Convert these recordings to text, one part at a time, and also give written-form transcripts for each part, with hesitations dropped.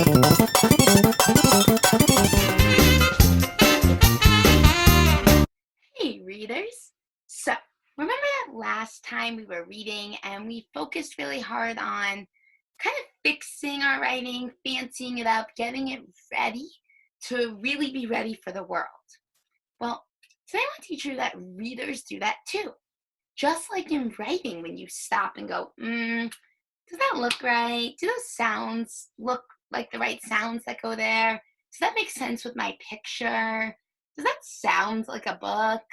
Hey readers! So, remember that last time we were reading and we focused really hard on kind of fixing our writing, fancying it up, getting it ready to really be ready for the world? Well, today I want to teach you that readers do that too. Just like in writing, when you stop and go, does that look right? Do those sounds look like the right sounds that go there? Does that make sense with my picture? Does that sound like a book?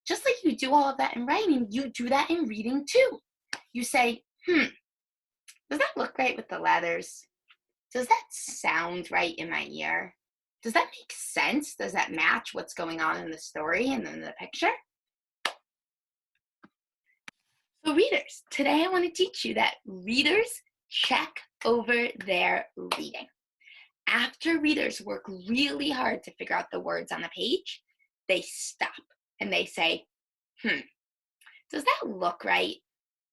Just like you do all of that in writing, you do that in reading too. You say, does that look right with the letters? Does that sound right in my ear? Does that make sense? Does that match what's going on in the story and in the picture? So readers, today I want to teach you that readers check over their reading. After readers work really hard to figure out the words on the page, they stop and they say, does that look right?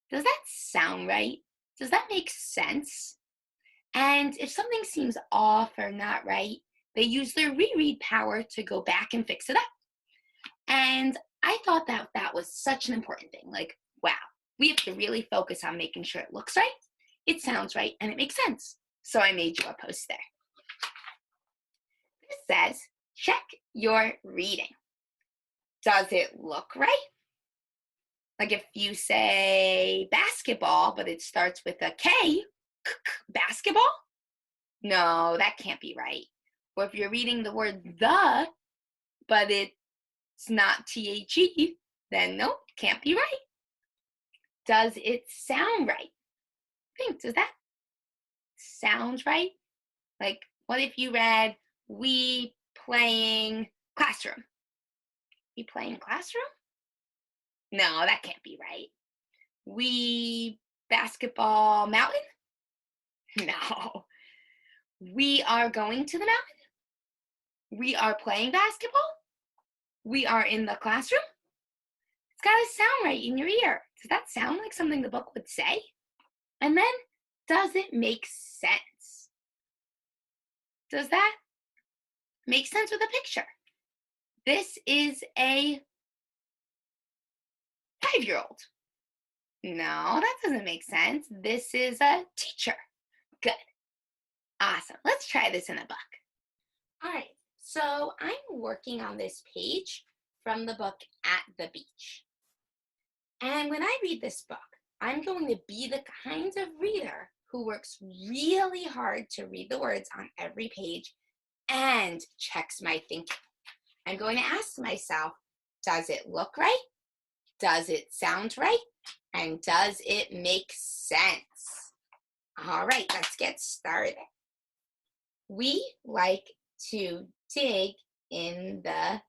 Does that sound right? Does that make sense? And if something seems off or not right, they use their reread power to go back and fix it up. And I thought that that was such an important thing. Like, wow, we have to really focus on making sure it looks right, it sounds right, and it makes sense. So I made you a post there. This says, check your reading. Does it look right? Like if you say basketball, but it starts with a K, basketball? No, that can't be right. Or if you're reading the word the, but it's not THE, then nope, can't be right. Does it sound right? Think, does that sound right? Like, what if you read, we playing classroom? We playing classroom? No, that can't be right. We basketball mountain? No. We are going to the mountain? We are playing basketball? We are in the classroom? It's got to sound right in your ear. Does that sound like something the book would say? And then, does it make sense? Does that make sense with a picture? This is a 5-year-old. No, that doesn't make sense. This is a teacher. Good. Awesome. Let's try this in a book. All right. So I'm working on this page from the book At the Beach. And when I read this book, I'm going to be the kind of reader who works really hard to read the words on every page and checks my thinking. I'm going to ask myself, does it look right? Does it sound right? And does it make sense? All right, let's get started. We like to dig in the,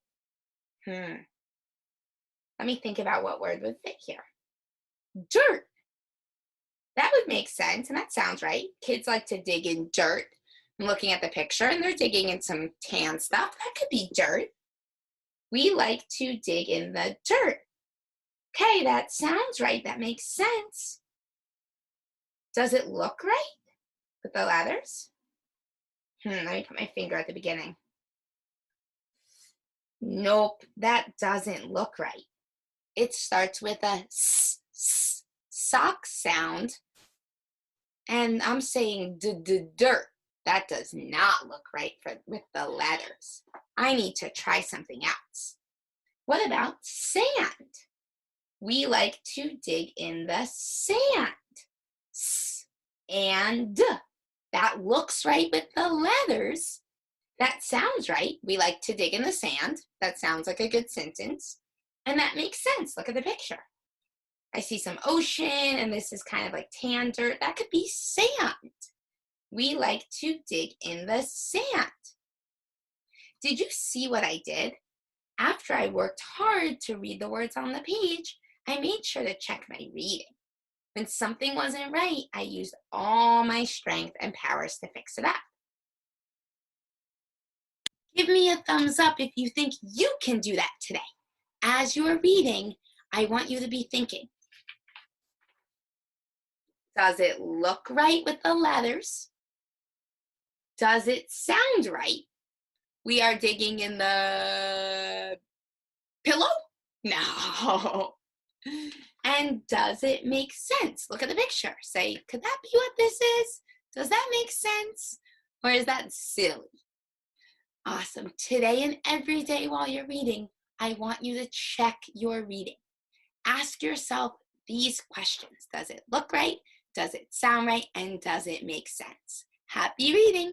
let me think about what word would fit here. Dirt. That would make sense, and that sounds right. Kids like to dig in dirt. I'm looking at the picture, and they're digging in some tan stuff. That could be dirt. We like to dig in the dirt. Okay, that sounds right. That makes sense. Does it look right with the letters? Let me put my finger at the beginning. Nope, that doesn't look right. It starts with a sock sound, and I'm saying dirt. That does not look right with the letters. I need to try something else. What about sand? We like to dig in the sand. And that looks right with the letters. That sounds right. We like to dig in the sand. That sounds like a good sentence. And that makes sense. Look at the picture. I see some ocean, and this is kind of like tan dirt. That could be sand. We like to dig in the sand. Did you see what I did? After I worked hard to read the words on the page, I made sure to check my reading. When something wasn't right, I used all my strength and powers to fix it up. Give me a thumbs up if you think you can do that today. As you're reading, I want you to be thinking, does it look right with the letters? Does it sound right? We are digging in the pillow? No. And does it make sense? Look at the picture. Say, could that be what this is? Does that make sense? Or is that silly? Awesome. Today and every day while you're reading, I want you to check your reading. Ask yourself these questions. Does it look right? Does it sound right? And does it make sense? Happy reading!